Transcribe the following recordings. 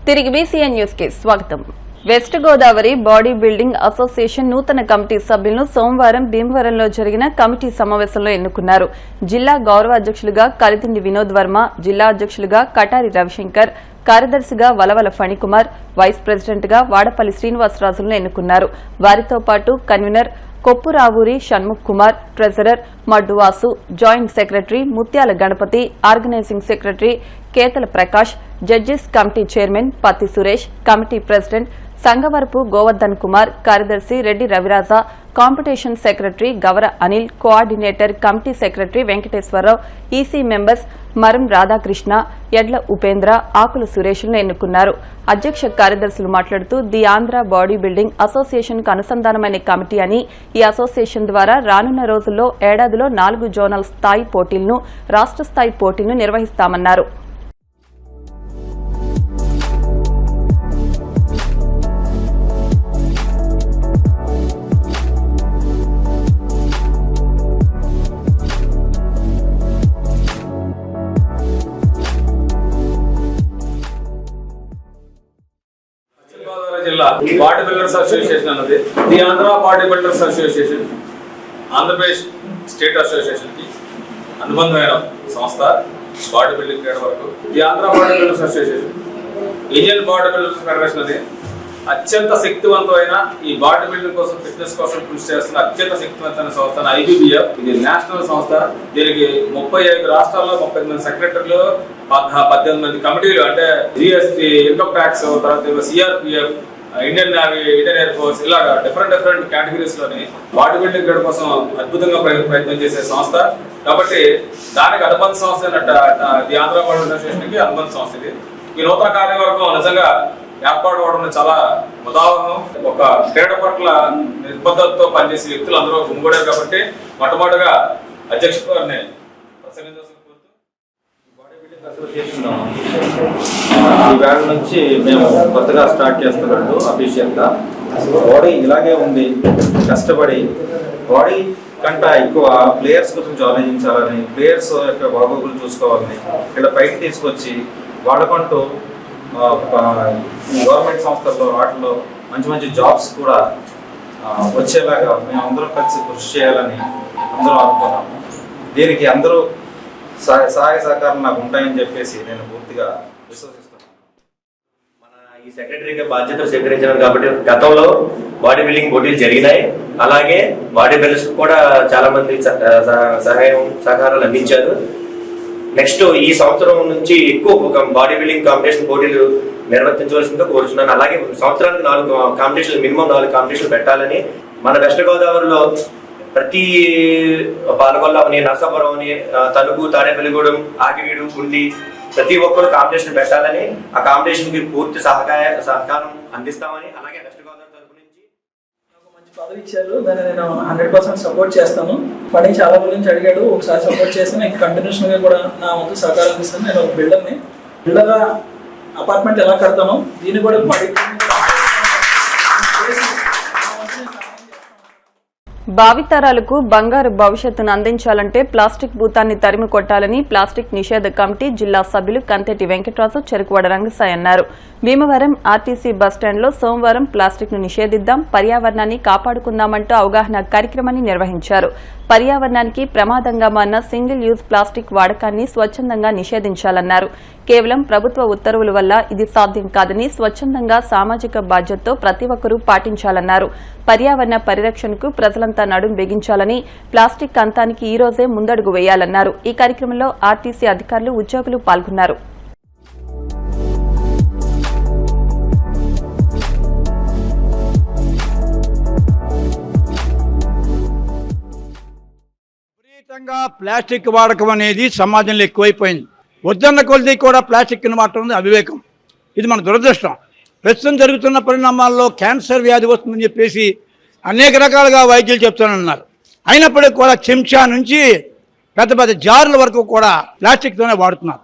తిరిగి BCN news కి స్వాగతం. West Godavari body building association నూతన కమిటీ సభ్యులను సోమవారం భీమవరంలో జరిగిన కమిటీ సమావేశంలో ఎన్నుకున్నారు. జిల్లా గౌరవ అధ్యక్షులుగా కలిదిండి వినోద్ వర్మ, జిల్లా అధ్యక్షులుగా కటారి రవిశంకర్, కార్యదర్శిగా వలవల ఫణికుమార్, వైస్ ప్రెసిడెంట్ గా వాడపల్లి శ్రీనివాసరాజులను ఎన్నుకున్నారు. వారితో పాటు convener Koppuravuri Shanmukh Kumar, treasurer Madduvasu, joint secretary Mutyala Ganapathi, organising secretary Ketala Prakash, judges committee chairman Patti Suresh, committee president Sangavarapu Govardhan Kumar, కార్యదర్శి Reddy Raviraja, competition secretary Gavara Anil, coordinator committee secretary Venkateswara Rao, EC members Maram Radhakrishna, Edla Upendra, Akula సురేష్లను ఎన్నుకున్నారు. అధ్యక్ష కార్యదర్శులు మాట్లాడుతూ the Andhra body building association కు అనుసంధానమైన కమిటీ అని, ఈ అసోసియేషన్ ద్వారా రానున్న రోజుల్లో ఏడాదిలో 4 జోనల్ స్థాయి పోటీలను, రాష్ట్ర స్థాయి పోటీలను నిర్వహిస్తామన్నారు. జిల్లా బాడీ బిల్డర్స్ అసోసియేషన్ అన్నది the Andhra body builders association Andhra Pradesh state association కి అనుబంధమైన సంస్థ. బాడీ బిల్డింగ్ క్రీడ వరకు the Andhra body builders association Indian body builders federation అది అత్యంత శక్తివంతమైన ఈ బాడీ బిల్డింగ్ కోసం, ఫిట్నెస్ కోసం కృషి చేస్తున్న అత్యంత శక్తివంతమైన సంస్థ IBBF. ఇది నేషనల్ సంస్థ. దీనికి 35 రాష్ట్రాల్లో 30 మంది సెక్రటరీలు, 18 మంది కమిటీలు, అంటే GST, ఇన్కమ్ ట్యాక్స్, తర్వాత CRPF, Indian navy, Indian air force, ఇలా డిఫరెంట్ కేటగిరీస్ లోని బాడీ బిల్డింగ్ క్రీడ కోసం అద్భుతంగా ప్రయత్నం చేసే సంస్థ. కాబట్టి దానికి అనుబంధ సంస్థ the Andhra body builders association కి అనుబంధ సంస్థ ఇది. ఈ నూతన కార్యవర్గం నిజంగా ఏర్పాటు చాలా ఉదాహరణ. ఒక క్రీడ పట్ల నిబద్ధతతో పనిచేసే వ్యక్తులు అందరూ గుమిగూడారు. కాబట్టి మొట్టమొదటిగా అధ్యక్ష గారిని ఈ వేళ నుంచి మేము కొత్తగా స్టార్ట్ చేస్తున్నాడు అఫీషియల్గా. బాడీ ఇలాగే ఉంది, కష్టపడి బాడీ కంటే ఎక్కువ ప్లేయర్స్ గురించి ఆలోచించాలని, ప్లేయర్స్ యొక్క బాగోగులు చూసుకోవాలని ఇలా పైకి తీసుకొచ్చి వాళ్ళకంటూ గవర్నమెంట్ సంస్థల్లో వాటిలో మంచి జాబ్స్ కూడా వచ్చేలాగా మేము అందరం కలిసి కృషి చేయాలని అందరూ అనుకున్నాము. దీనికి అందరూ సహాయ సహకారం నాకు ఉంటాయని చెప్పేసి నేను పూర్తిగా విశ్వసిస్తున్నాను. మన ఈ సెక్రటరీగా బాధ్యతలు స్వీకరించాను కాబట్టి గతంలో బాడీ బిల్డింగ్ పోటీలు జరిగినాయి. అలాగే బాడీ బిల్డర్స్ కూడా చాలా మంది సహకారాలు అందించారు. నెక్స్ట్ ఈ సంవత్సరం నుంచి ఎక్కువ ఒక బాడీ బిల్డింగ్ కాంపిటీషన్ పోటీలు నిర్వర్తించవలసిందిగా కోరుతున్నాను. అలాగే సంవత్సరానికి 4 కాంపిటీషన్లు, మినిమం 4 కాంపిటీషన్లు పెట్టాలని మన వెస్ట్ గోదావరిలో ప్రతి పాలకొల్ల అని, నరసాపురం అని, తణుకు, తాడేపల్లిగూడెం, ఆకివీడు, గుండి ప్రతి ఒక్కరు కాంపిటీషన్ పెట్టాలని, ఆ కాంపిటీషన్ కి పూర్తి సహకారం అందిస్తామని, అలాగే వెస్ట్ గోదావరి తరపు నుంచి మంచి పదవి ఇచ్చారు. దాన్ని నేను 100% సపోర్ట్ చేస్తాను. ఫండింగ్ చాలా గురించి అడిగాడు, ఒకసారి సపోర్ట్ చేస్తే నేను కంటిన్యూషన్ గా కూడా నా వంతు సహకారం అందిస్తాను. నేను ఒక బిల్డర్గా అపార్ట్మెంట్ ఎలా కడతాను దీన్ని కూడా భావితరాలకు బంగారు భవిష్యత్తును అందించాలంటే ప్లాస్టిక్ భూతాన్ని తరిమి కొట్టాలని ప్లాస్టిక్ నిషేధ కమిటీ జిల్లా సభ్యులు కంతెటి వెంకటరాజు, చెరుకువాడ రంగసాయి అన్నారు. భీమవరం ఆర్టీసీ బస్టాండ్లో సోమవారం ప్లాస్టిక్ ను నిషేధిద్దాం, పర్యావరణాన్ని కాపాడుకుందామంటూ అవగాహన కార్యక్రమాన్ని నిర్వహించారు. పర్యావరణానికి ప్రమాదంగా మారిన సింగిల్ యూజ్ ప్లాస్టిక్ వాడకాన్ని స్వచ్ఛందంగా నిషేధించాలన్నారు. కేవలం ప్రభుత్వ ఉత్తర్వుల వల్ల ఇది సాధ్యం కాదని, స్వచ్ఛందంగా సామాజిక బాధ్యతతో ప్రతి ఒక్కరూ పాటించాలన్నారు. పర్యావరణ పరిరక్షణకు ప్రజలంతా నడుం బిగించాలని, ప్లాస్టిక్ అంతానికి ఈ రోజే ముందడుగు వేయాలన్నారు. ఈ కార్యక్రమంలో ఆర్టీసీ అధికారులు, ఉద్యోగులు పాల్గొన్నారు. ప్లాస్టిక్ వాడకం అనేది సమాజంలో ఎక్కువైపోయింది. వద్దన్న కొద్ది కూడా ప్లాస్టిక్ను వాడటం అవివేకం. ఇది మన దురదృష్టం. ప్రస్తుతం జరుగుతున్న పరిణామాల్లో క్యాన్సర్ వ్యాధి వస్తుందని చెప్పేసి అనేక రకాలుగా వైద్యులు చెప్తానన్నారు. అయినప్పటికీ కూడా చెంచా నుంచి పెద్ద జార్ల వరకు కూడా ప్లాస్టిక్తోనే వాడుతున్నారు.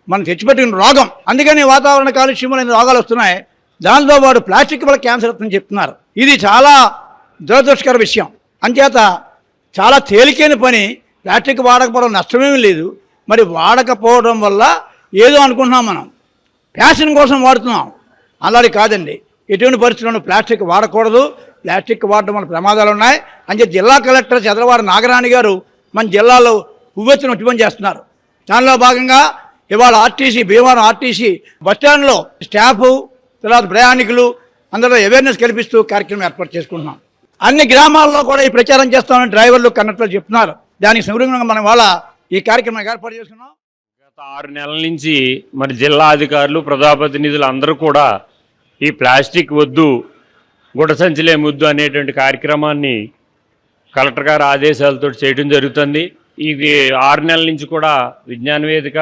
మనం తెచ్చిపెట్టిన రోగం. అందుకని వాతావరణ కాలుష్యమైన రోగాలు వస్తున్నాయి. దానితో వాడు ప్లాస్టిక్ వల్ల క్యాన్సర్ వస్తుందని చెప్తున్నారు. ఇది చాలా దురదృష్టకర విషయం. అంచేత చాలా తేలికైన పని. ప్లాస్టిక్ వాడకపోవడం నష్టమేమీ లేదు. మరి వాడకపోవడం వల్ల ఏదో అనుకుంటున్నాం, మనం ఫ్యాషన్ కోసం వాడుతున్నాం. అలాగే కాదండి. ఎటువంటి పరిస్థితుల్లో ప్లాస్టిక్ వాడకూడదు, ప్లాస్టిక్ వాడడం వల్ల ప్రమాదాలు ఉన్నాయి అని చెప్పి జిల్లా కలెక్టర్ చదలవారి నాగరాణి గారు మన జిల్లాలో ఉవ్వెత్తున ఉద్యమం చేస్తున్నారు. దానిలో భాగంగా ఇవాళ భీమవరం ఆర్టీసీ బస్టాండ్లో స్టాఫ్ తర్వాత ప్రయాణికులు అందరూ అవేర్నెస్ కల్పిస్తూ కార్యక్రమం ఏర్పాటు చేసుకుంటున్నాం. అన్ని గ్రామాల్లో కూడా ఈ ప్రచారం చేస్తామని డ్రైవర్లు కండక్టర్లు చెప్తున్నారు. దానికి సందర్భంగా మనం వాళ్ళ ఈ కార్యక్రమం ఏర్పాటు చేసుకున్నాం. గత 6 నెలల నుంచి మరి జిల్లా అధికారులు ప్రజాప్రతినిధులు అందరూ కూడా ఈ ప్లాస్టిక్ వద్దు, గుడ్డ సంచులే ముద్దు అనేటువంటి కార్యక్రమాన్ని కలెక్టర్ గారి ఆదేశాలతో చేయడం జరుగుతుంది. ఇది 6 నెలల నుంచి కూడా విజ్ఞాన వేదిక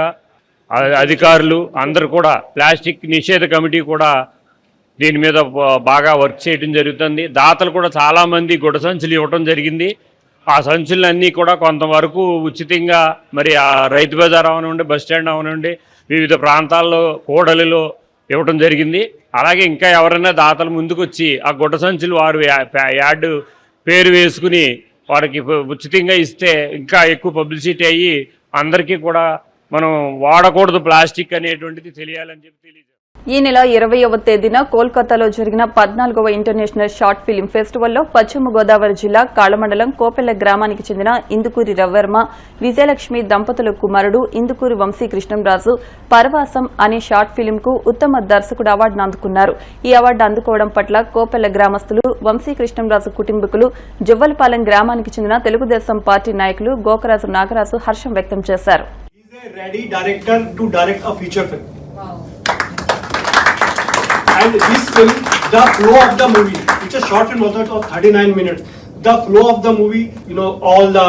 అధికారులు అందరూ కూడా ప్లాస్టిక్ నిషేధ కమిటీ కూడా దీని మీద బాగా వర్క్ చేయడం జరుగుతుంది. దాతలు కూడా చాలామంది గుడ్డ సంచులు ఇవ్వడం జరిగింది. ఆ సంచులన్నీ కూడా కొంతవరకు ఉచితంగా మరి ఆ రైతు బజార్ అవనండి, బస్ స్టాండ్ అవనండి, వివిధ ప్రాంతాల్లో కూడలిలో ఇవ్వడం జరిగింది. అలాగే ఇంకా ఎవరైనా దాతలు ముందుకు వచ్చి ఆ గుడ్డ సంచులు వారు యాడ్ పేరు వేసుకుని వారికి ఉచితంగా ఇస్తే ఇంకా ఎక్కువ పబ్లిసిటీ అయ్యి అందరికీ కూడా మనం వాడకూడదు ప్లాస్టిక్ అనేటువంటిది తెలియాలని చెప్పి తెలియజేస్తాం. ఈ నెల 20వ తేదీన కోల్కతాలో జరిగిన 14వ ఇంటర్నేషనల్ షార్ట్ ఫిలిం ఫెస్టివల్లో పశ్చిమ గోదావరి జిల్లా కాళమండలం కోపెల్ల గ్రామానికి చెందిన ఇందుకూరి రవివర్మ, విజయలక్ష్మి దంపతుల కుమారుడు ఇందుకూరి వంశీకృష్ణంరాజు పరవాసం అనే షార్ట్ ఫిలింకు ఉత్తమ దర్శకుడు అవార్డును అందుకున్నారు. ఈ అవార్డు అందుకోవడం పట్ల కోపెల్ల గ్రామస్తులు, వంశీకృష్ణంరాజు కుటుంబీకులు, జువ్వలపాలెం గ్రామానికి చెందిన తెలుగుదేశం పార్టీ నాయకులు గోకరాజు నాగరాజు హర్షం వ్యక్తం చేశారు. And this film, the flow of the movie, it's a short film also of 39 minutes. The flow of the movie, all the,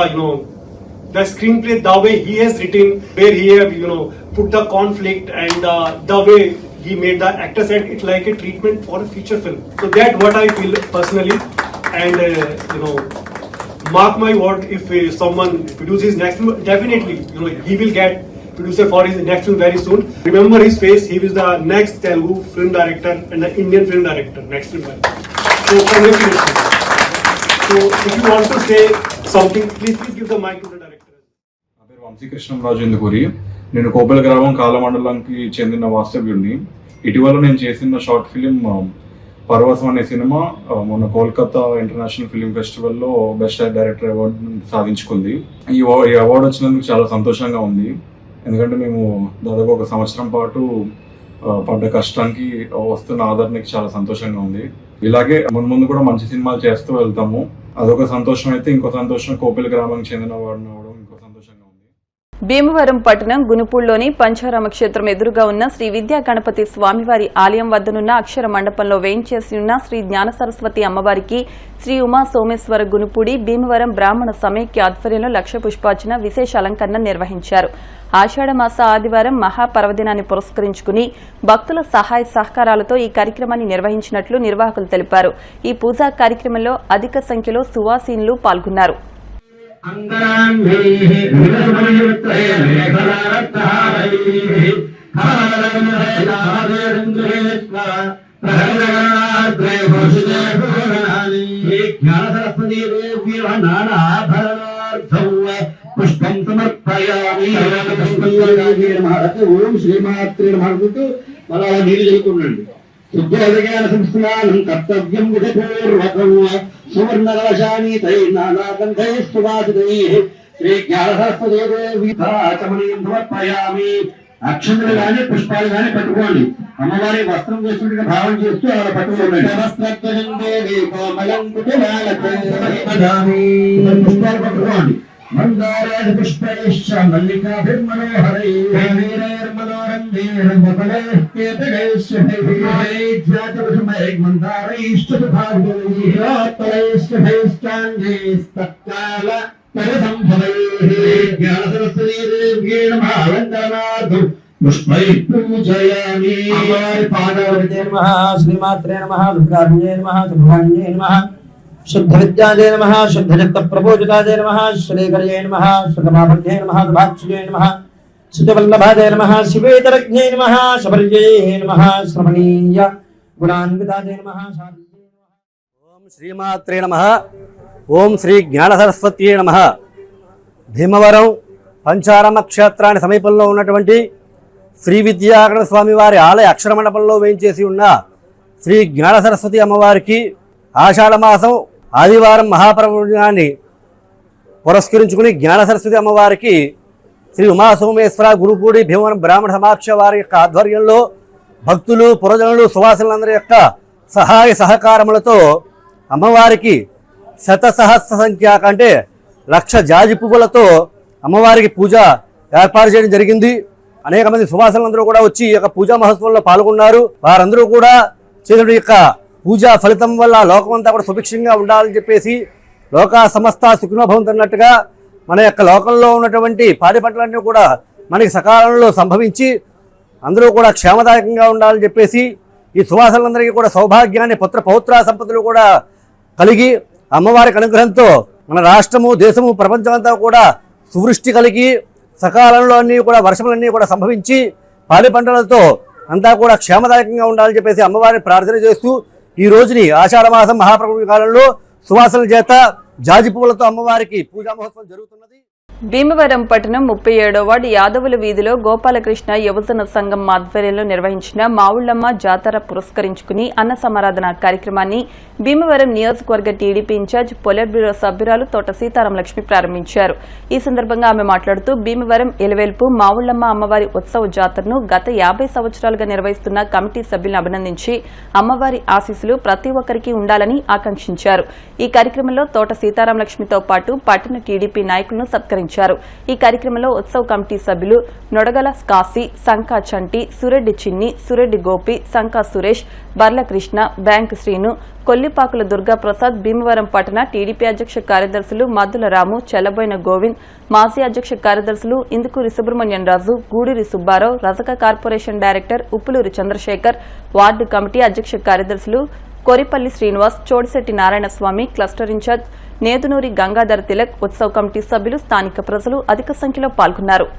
the screenplay, the way he has written, where he have, put the conflict and the way he made the actors, and it's like a treatment for a feature film. So that's what I feel personally, and mark my word, if someone produces next film, definitely, he will get producer for his next film very soon. Remember his face, he is the next Telugu film director and the Indian film director, next film. So congratulations. So if you want to say something, please give the mic to the director. నా పేరు వంశీకృష్ణంరాజు ఇందుకూరి. నేను కోపెల్ల గ్రామం కాలమండలంకి చెందిన వాస్తవ్యుడిని. ఇటీవల నేను చేసిన short film పరవసం అనే సినిమా మొన్న కోల్కతా ఇంటర్నేషనల్ ఫిలిం ఫెస్టివల్లో బెస్ట్ డైరెక్టర్ అవార్డు సాధించుకుంది. ఈ అవార్డు వచ్చినందుకు చాలా సంతోషంగా ఉంది. ఎందుకంటే మేము దాదాపు 1 సంవత్సరం పాటు పడ్డ కష్టానికి వస్తున్న ఆదరణకి చాలా సంతోషంగా ఉంది. ఇలాగే ముందు కూడా మంచి సినిమాలు చేస్తూ వెళ్తాము. అదొక సంతోషం అయితే, ఇంకో సంతోషం కోపెల్ల గ్రామానికి చెందిన వాడిని అవడం ఇంకో సంతోషంగా ఉంది. భీమవరం పట్టణం గునుపూల్లోని పంచారామ క్షేత్రం ఎదురుగా ఉన్న శ్రీ విద్యా గణపతి స్వామివారి ఆలయం వద్దనున్న అక్షర మండపంలో వేయించేసి ఉన్న శ్రీ జ్ఞాన సరస్వతి అమ్మవారికి శ్రీ ఉమా సోమేశ్వర గునుపూడి భీమవరం బ్రాహ్మణ సమైక్య ఆధ్వర్యంలో లక్ష పుష్పార్చన విశేష అలంకరణ నిర్వహించారు. ఆషాఢమాస ఆదివారం మహాపర్వదినాన్ని పురస్కరించుకుని భక్తుల సహాయ సహకారాలతో ఈ కార్యక్రమాన్ని నిర్వహించినట్లు నిర్వాహకులు తెలిపారు. ఈ పూజా కార్యక్రమంలో అధిక సంఖ్యలో సువాసీనులు పాల్గొన్నారు. పుష్పం సమర్పయామి. ఓం శ్రీమాత్రే నమః. అలా నీళ్ళు చదువుకోండి. శుద్ధోదయాన సంస్నానం కర్తవ్యం విధిపూర్వకం. సువర్ణరవశాని తైర్నానాగంధైస్తువాసితైః శ్రీ జ్ఞానసరస్వతీదేవి సమర్పయామి. అక్షంతలు గాని పుష్పాలు గాని పట్టుకోండి. అమ్మవారి వస్త్రం చేస్తుంటే భావం చేస్తూ అలా పట్టుకోండి. పుష్పాలు పట్టుకోండి. మందారాజ పుష్పైశ్చ పుష్పైపూజయామి. శ్రీమాత్రే నమః. దుర్గాభ్యే నమః. దుర్గాన్యే నమః. शुद्ध विद्यादे नमः. शुद्ध चित्त प्रबोधितादे नमः. श्रीकर्ये नमः. सुखमाभ्ये नमः. दुभाच्ये नमः. सुतवल्लभादे नमः. शिवेतरज्ञे नमः. शबर्ये नमः. श्रवणीय गुणान्वितादे नमः. ओम श्रीमात्रे नमः. ओम श्री ज्ञान सरस्वत्ये नमः. భీమవరం పంచారామ క్షేత్రానికి సమీపంలో ఉన్నటువంటి శ్రీ విద్యాగణ స్వామి వారి ఆలయ అక్షర మండపంలో వేయించేసి ఉన్న శ్రీ జ్ఞాన సరస్వతి అమ్మవారికి ఆషాఢ మాసం ఆదివారం మహాపర్వదినాన్ని పురస్కరించుకుని జ్ఞాన సరస్వతి అమ్మవారికి శ్రీ ఉమాసోమేశ్వర గురుపూడి భీమవరం బ్రాహ్మణ సమాక్ష వారి యొక్క ఆధ్వర్యంలో భక్తులు పురజనులు సువాసులందరి యొక్క సహాయ సహకారములతో అమ్మవారికి శతసహస్ర సంఖ్య అంటే 1,00,000 జాజి పువ్వులతో అమ్మవారికి పూజ ఏర్పాటు చేయడం జరిగింది. అనేక మంది సువాసులందరూ కూడా వచ్చి ఈ యొక్క పూజా మహోత్సవంలో పాల్గొన్నారు. వారందరూ కూడా చేసిన యొక్క పూజా ఫలితం వల్ల లోకమంతా కూడా సుభిక్షంగా ఉండాలని చెప్పేసి లోక సమస్త సుఖినోభవంతున్నట్టుగా మన యొక్క లోకంలో ఉన్నటువంటి పాడి పంటలన్నీ కూడా మనకి సకాలంలో సంభవించి అందరూ కూడా క్షేమదాయకంగా ఉండాలని చెప్పేసి ఈ సువాసులందరికీ కూడా సౌభాగ్యాన్ని పుత్ర పౌత్ర సంపదలు కూడా కలిగి అమ్మవారికి అనుగ్రహంతో మన రాష్ట్రము దేశము ప్రపంచమంతా కూడా సువృష్టి కలిగి సకాలంలో అన్నీ కూడా వర్షములన్నీ కూడా సంభవించి పాడి పంటలతో అంతా కూడా క్షేమదాయకంగా ఉండాలని చెప్పేసి అమ్మవారిని ప్రార్థన చేస్తూ ఈ రోజుని ఆషాఢ మాసం మహాప్రభు కాలంలో సువాసనల చేత జాజి పువ్వులతో అమ్మవారికి పూజా మహోత్సవం జరుగుతున్నది. భీమవరం పట్టణం 37వ వార్డు యాదవుల వీధిలో గోపాలకృష్ణ యువజన సంఘం ఆధ్వర్యంలో నిర్వహించిన మావుళ్లమ్మ జాతర పురస్కరించుకుని అన్న సమారాధన కార్యక్రమాన్ని భీమవరం నియోజకవర్గ టీడీపీ ఇన్ఛార్జ్ పొలిట్ బ్యూరో సభ్యురాలు తోట సీతారాం లక్ష్మి ప్రారంభించారు. ఈ సందర్భంగా ఆమె మాట్లాడుతూ భీమవరం ఎలవేల్పు మావుళ్లమ్మ అమ్మవారి ఉత్సవ జాతరను గత 50 సంవత్సరాలుగా నిర్వహిస్తున్న కమిటీ సభ్యులను అభినందించి అమ్మవారి ఆశీస్సులు ప్రతి ఒక్కరికి ఉండాలని ఆకాంక్షించారు. ఈ కార్యక్రమంలో తోట సీతారాం లక్ష్మితో పాటు పట్టణ టీడీపీ నాయకులను సత్కరించారు. ఈ కార్యక్రమంలో ఉత్సవ కమిటీ సభ్యులు నొడగల కాశీ, సంకా చంటి, సురెడ్డి చిన్ని, సురెడ్డి గోపి, సంకా సురేష్, బర్ల కృష్ణ, బ్యాంక్ శ్రీను, కొల్లిపాకుల దుర్గాప్రసాద్, భీమవరం పట్టణ టీడీపీ అధ్యక్ష కార్యదర్శులు మద్దుల రాము, చెల్లబోయిన గోవింద్, మాజీ అధ్యక్ష కార్యదర్శులు ఇందుకూరి సుబ్రహ్మణ్యం రాజు, Guduri Subbarao, Rajaka corporation director Uppuluri Chandrashekar, ward committee అధ్యక్ష కార్యదర్శులు కోరిపల్లి శ్రీనివాస్, చోడిశెట్టి నారాయణస్వామి, క్లస్టర్ ఇన్ఛార్జ్ నేదునూరి గంగాధర్ తిలక్, ఉత్సవ కమిటీ సభ్యులు, స్థానిక ప్రజలు అధిక సంఖ్యలో పాల్గొన్నారు.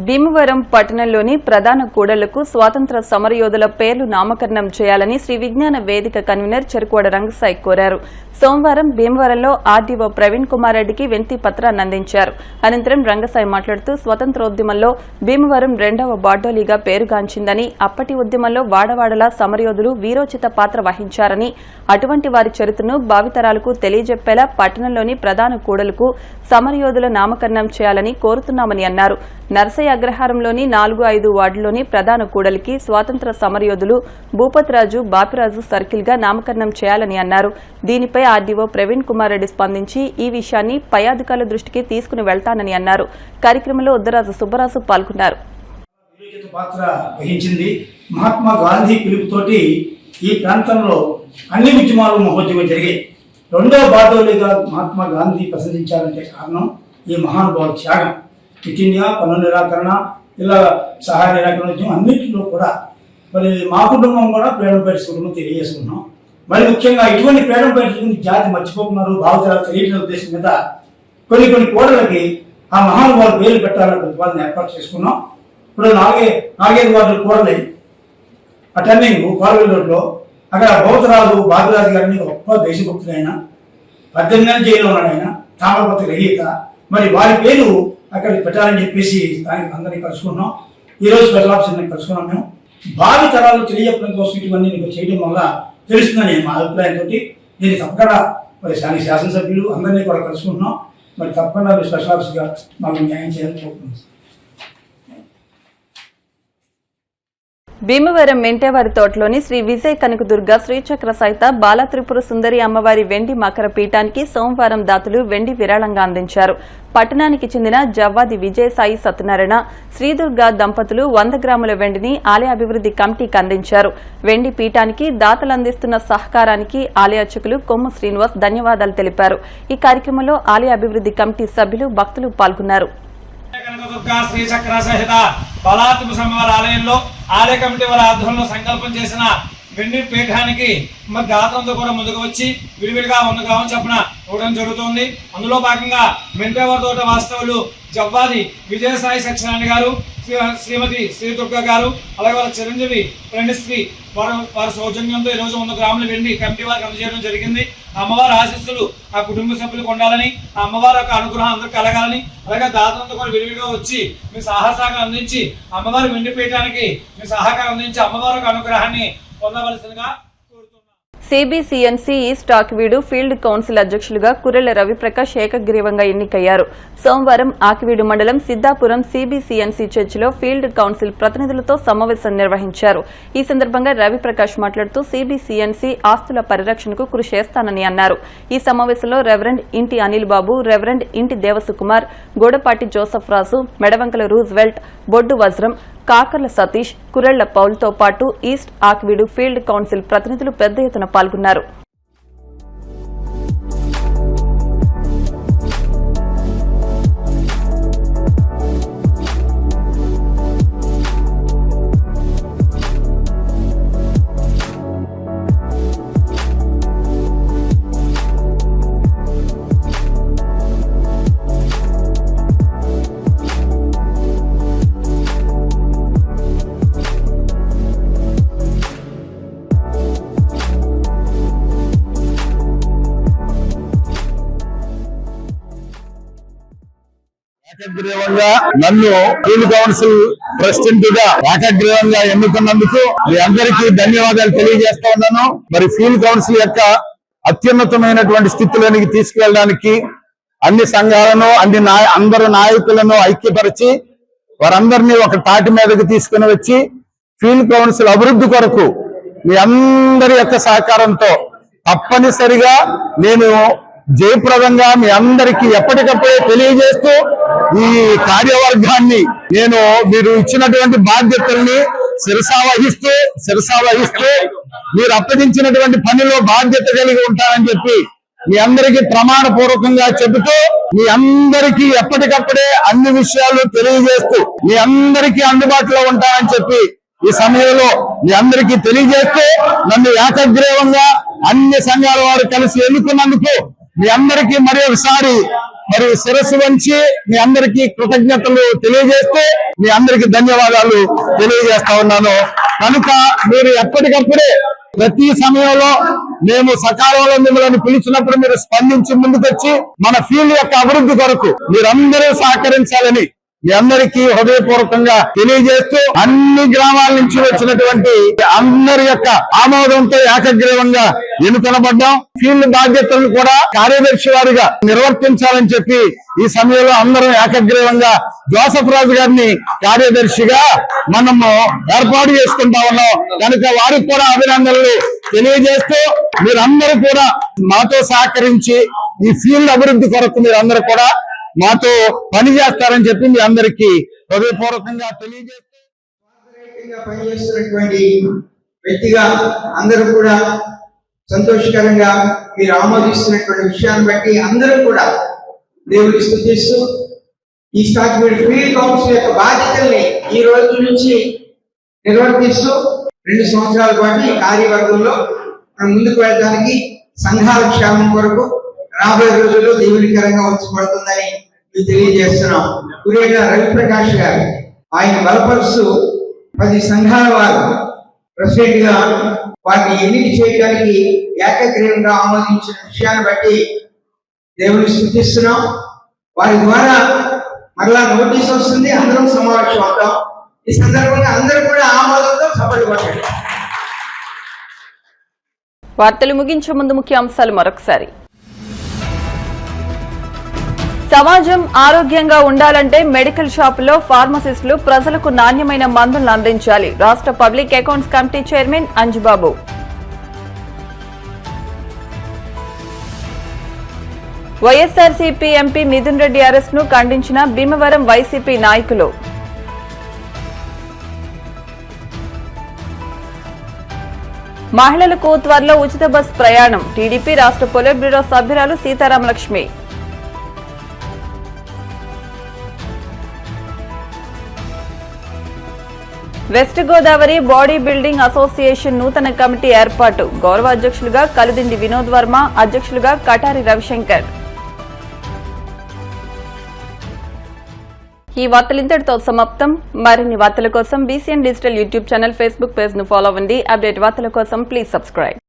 భీమవరం పట్టణంలోని ప్రధాన కూడళ్లకు స్వాతంత్ర సమరయోధుల పేర్లు నామకరణం చేయాలని శ్రీ విజ్ఞాన వేదిక కన్వీనర్ చెరుకువాడ రంగసాయి కోరారు. సోమవారం భీమవరంలో ఆర్డీఓ ప్రవీణ్ కుమార్ రెడ్డికి వినతి పత్రాన్ని అందించారు. అనంతరం రంగసాయి మాట్లాడుతూ స్వతంత్రోద్యమంలో భీమవరం 2వ బార్డోలీగా పేరుగాంచిందని, అప్పటి ఉద్యమంలో వాడవాడలా సమరయోధులు వీరోచిత పాత్ర వహించారని, అటువంటి వారి చరిత్రను భావితరాలకు తెలియజెప్పేలా పట్టణంలోని ప్రధాన కూడలకు సమరయోధుల నామకరణం చేయాలని కోరుతున్నామని అన్నారు. నర్సయ్య అగ్రహారంలోని 4-5 వార్డులోని ప్రధాన కూడలికి స్వాతంత్ర సమరయోధులు భూపతిరాజు, బాపిరాజు సర్కిల్ గా నామకరణం చేయాలని అన్నారు. దీనిపై ఆర్డీఓ ప్రవీణ్ కుమార్ రెడ్డి స్పందించి ఈ విషయాన్ని పై అధికారుల దృష్టికి తీసుకుని వెళ్తానని అన్నారు. కార్యక్రమంలో ఉద్దరాజు సుబ్బరాజు పాల్గొన్నారు. పాత్ర వహించింది. మహాత్మా గాంధీ పిలుపుతోటి ఈ ప్రాంతంలో అన్ని ఉద్యమాలు మహోద్యమం జరిగాయి. 2వ బార్డోలీగా మహాత్మా గాంధీ ప్రసిద్ధించారంటే కారణం ఈ మహానుభావుల త్యాగం. క్విట్ ఇండియా, పన్ను నిరాకరణ, ఇలా సహాయ నిరాకరణ ఉద్యమం అన్నింటిలో కూడా మరి మా కుటుంబం కూడా ప్రేరణ పరిస్థితులను తెలియజేసుకున్నాం. మరి ముఖ్యంగా ఇటువంటి ప్రేరణ పరిస్థితులను జాతి మర్చిపోతున్నారు, భావితరాలు తెలియజేసిన ఉద్దేశం మీద కొన్ని కోడలకి ఆ మహానుభావులు పేర్లు పెట్టాలని ప్రతిపాదన ఏర్పాటు చేసుకున్నాం. ఇప్పుడు నాలుగైదు వార్డులు కూడలి ఆ టర్నింగ్ కోరవెల్లి రోడ్లో అక్కడ బౌద్ధరాజు బాబురాజు గారిని గొప్ప దేశభక్తుడు ఆయన, 18 నెలలు జైల్లో ఉన్నాడు ఆయన, తామరపత్రి రహిత. మరి వారి పేరు అక్కడ పెట్టాలని చెప్పేసి దానికి అందరినీ కలుసుకున్నాం. ఈరోజు స్పెషల్ ఆఫీసర్ని కలుసుకున్నాం. మేము భావి తరాలు తెలియజెప్పడం కోసం ఇవన్నీ చేయడం వల్ల తెలుస్తుందని మా అభిప్రాయంతో దీన్ని తప్పకుండా మరి శాసనసభ్యులు అందరినీ కూడా కలుసుకుంటున్నాం. మరి తప్పకుండా స్పెషల్ ఆఫీసర్గా మాకు న్యాయం చేయాలని కోరుతున్నాం. భీమవరం మెంటేవారి తోటలోని శ్రీ విజయ కనకదుర్గ శ్రీచక్ర సహిత బాల త్రిపుర సుందరి అమ్మవారి వెండి మకర పీఠానికి సోమవారం దాతలు వెండి విరాళంగా అందించారు. పట్టణానికి చెందిన జవ్వాది విజయసాయి సత్యనారాయణ శ్రీదుర్గ దంపతులు 100 గ్రాముల వెండిని ఆలయ అభివృద్ది కమిటీకి అందించారు. వెండి పీఠానికి దాతలు అందిస్తున్న సహకారానికి ఆలయ అర్చకులు కొమ్ము శ్రీనివాస్ ధన్యవాదాలు తెలిపారు. ఈ కార్యక్రమంలో ఆలయ అభివృద్ది కమిటీ సభ్యులు భక్తులు పాల్గొన్నారు. కనకదుర్గా శ్రీచక్ర సహిత బలాత్మ సమవారి ఆలయంలో ఆలయ కమిటీ వారి ఆధ్వర్యంలో సంకల్పం చేసిన వెండి పీఠానికి మరి దాతలంతో కూడా ముందుకు వచ్చి విడివిడిగా 100 గ్రాములు చొప్పున ఇవ్వడం జరుగుతుంది. అందులో భాగంగా మెంటేవారి తోట వాస్తవులు జవ్వాది విజయసాయి సత్యనారాయణ గారు, శ్రీమతి శ్రీదుర్గ గారు, అలాగే వారి చిరంజీవి ప్రణిశ్రీ వారి సౌజన్యంతో ఈరోజు 100 గ్రాముల వెండి కమిటీ వారికి అందజేయడం జరిగింది. అమ్మవారి ఆశీస్సులు ఆ కుటుంబ సభ్యులకు ఉండాలని, ఆ అమ్మవారి యొక్క అనుగ్రహం అందరూ కలగాలని, అలాగే దాతలంతా కూడా విడివిడిగా వచ్చి మీ సహకారం అందించి అమ్మవారి వెండి పీఠానికి మీ సహకారం అందించి అమ్మవారి యొక్క అనుగ్రహాన్ని పొందవలసిందిగా కోరుతున్నాను. సిబిసిఎన్సి ఈస్ట్ ఆకివీడు ఫీల్డ్ కౌన్సిల్ అధ్యక్షులుగా కుర్రెల రవిప్రకాష్ ఏకగ్రీవంగా ఎన్నికయ్యారు. సోమవారం ఆకివీడు మండలం సిద్దాపురం సిబిసిఎన్సి చర్చిలో ఫీల్డ్ కౌన్సిల్ ప్రతినిధులతో సమావేశం నిర్వహించారు. ఈ సందర్భంగా రవిప్రకాష్ మాట్లాడుతూ సిబిసిఎన్సి ఆస్తుల పరిరక్షణకు కృషి చేస్తానని అన్నారు. ఈ సమావేశంలో రెవరెండ్ ఇంటి అనిల్ బాబు, రెవరెండ్ ఇంటి దేవసుకుమార్, గోడపాటి జోసఫ్ రాజు, మెడవంకల రూజ్వెల్ట్, బొడ్డు వజ్రం, కాకర్ల సతీష్, కురెళ్ల పౌల్తో పాటు ఈస్ట్ ఆకివీడు ఫీల్డ్ కౌన్సిల్ ప్రతినిధులు పెద్ద ఎత్తున పాల్గొన్నారు. ఏకగ్రీవంగా నన్ను ఫీల్డ్ కౌన్సిల్ ప్రెసిడెంట్ గా ఏకగ్రీవంగా ఎన్నుకున్నందుకు మీ అందరికీ ధన్యవాదాలు తెలియజేస్తా ఉన్నాను. మరి ఫీల్డ్ కౌన్సిల్ యొక్క అత్యున్నతమైనటువంటి స్థితిలోనికి తీసుకెళ్ళడానికి అన్ని సంఘాలను అందరు నాయకులను ఐక్యపరిచి వారందరినీ ఒక తాటి మీదకి తీసుకుని వచ్చి ఫీల్డ్ కౌన్సిల్ అభివృద్ధి కొరకు మీ అందరి యొక్క సహకారంతో తప్పనిసరిగా నేను జయప్రదంగా మీ అందరికీ ఎప్పటికప్పుడే తెలియజేస్తూ ఈ కార్యవర్గాన్ని నేను మీరు ఇచ్చినటువంటి బాధ్యతల్ని శిరసా వహిస్తూ మీరు అప్పగించినటువంటి పనిలో బాధ్యత కలిగి ఉంటానని చెప్పి మీ అందరికీ ప్రమాణ పూర్వకంగా చెబుతూ మీ అందరికీ ఎప్పటికప్పుడే అన్ని విషయాలు తెలియజేస్తూ మీ అందరికీ అందుబాటులో ఉంటానని చెప్పి ఈ సమయంలో మీ అందరికీ తెలియజేస్తూ నన్ను ఏకగ్రీవంగా అన్ని సంఘాల వారు కలిసి ఎన్నుకున్నందుకు మీ అందరికీ మరి ఒకసారి శిరస్సు వంచి మీ అందరికీ కృతజ్ఞతలు తెలియజేస్తూ మీ అందరికీ ధన్యవాదాలు తెలియజేస్తా ఉన్నాను. కనుక మీరు ఎప్పటికప్పుడే ప్రతి సమయంలో మేము సకాలంలో మిమ్మల్ని పిలిచినప్పుడు మీరు స్పందించి ముందుకొచ్చి మన ఫీల్డ్ యొక్క అభివృద్ధి కొరకు మీరందరూ సహకరించాలని మీ అందరికీ హృదయపూర్వకంగా తెలియజేస్తూ అన్ని గ్రామాల నుంచి వచ్చినటువంటి అందరి యొక్క ఆమోదంతో ఏకగ్రీవంగా ఎన్నుకొనబడ్డాం. ఫీల్డ్ బాధ్యతలను కూడా కార్యదర్శి వారిగా నిర్వర్తించాలని చెప్పి ఈ సమయంలో అందరం ఏకగ్రీవంగా జోసఫ్ రాజు గారిని కార్యదర్శిగా మనము ఏర్పాటు చేసుకుంటా ఉన్నాం. కనుక వారికి కూడా అభినందనలు తెలియజేస్తూ మీరందరూ కూడా మాతో సహకరించి ఈ ఫీల్డ్ అభివృద్ధి కొరకు మీరందరూ కూడా మాతో పని చేస్తారని చెప్పి మీ అందరికీ హృదయపూర్వకంగా తెలియజేస్తూ పనిచేస్తున్నటువంటి వ్యక్తిగా అందరూ కూడా సంతోషకరంగా మీరు ఆమోదిస్తున్నటువంటి విషయాన్ని బట్టి అందరూ కూడా దేవుడికి స్తుతిస్తూ ఈ ఫీల్డ్ కౌన్సిల్ యొక్క బాధ్యతల్ని ఈ రోజు నుంచి నిర్వర్తిస్తూ 2 సంవత్సరాల పాటు ఈ కార్యవర్గంలో మనం ముందుకు వెళ్ళడానికి సంఘాల క్షేమం కొరకు రాబోయే రోజుల్లో దేవునికరంగా ఉంచబడుతుందని మేము తెలియజేస్తున్నాం. కురేల రవిప్రకాష్ గారు ఆయన బలపరుస్తూ 10 సంఘాల వారు ప్రెసిడెంట్ గా వారిని ఎన్నిక చేయడానికి ఏకగ్రీవంగా ఆమోదించిన విషయాన్ని బట్టి దేవుని స్తుతిస్తున్నాం. వారి ద్వారా మరలా నోటీస్ వస్తుంది, అందరం సమావేశం అవుతాం. ఈ సందర్భంగా అందరూ కూడా ఆమోదంతో సభలు పట్టండి. వార్తలు ముగించే ముందు ముఖ్య అంశాలు మరొకసారి. సమాజం ఆరోగ్యంగా ఉండాలంటే మెడికల్ షాపుల్లో ఫార్మసిస్టులు ప్రజలకు నాణ్యమైన మందులను అందించాలి. రాష్ట్ర public accounts committee chairman Anjubabu. YSRCP MP Mithun Reddy arrest ను ఖండించిన భీమవరం వైసీపీ నాయకులు. మహిళలకు త్వరలో ఉచిత బస్ ప్రయాణం. టీడీపీ రాష్ట్ర పొలిట్ బ్యూరో సభ్యురాలు Seetharamalakshmi. West Godavari body building association నూతన కమిటీ ఏర్పాటు. గౌరవ అధ్యక్షులుగా కలిదిండి వినోద్ వర్మ, అధ్యక్షులుగా కటారి రవిశంకర్. ఈ వార్తలు ఇంతటితో సమాప్తం. మరిన్ని వార్తల కోసం BCN digital YouTube channel, Facebook page ను ఫాలో అవ్వండి. అప్డేట్ వార్తల కోసం ప్లీజ్ సబ్స్క్రైబ్.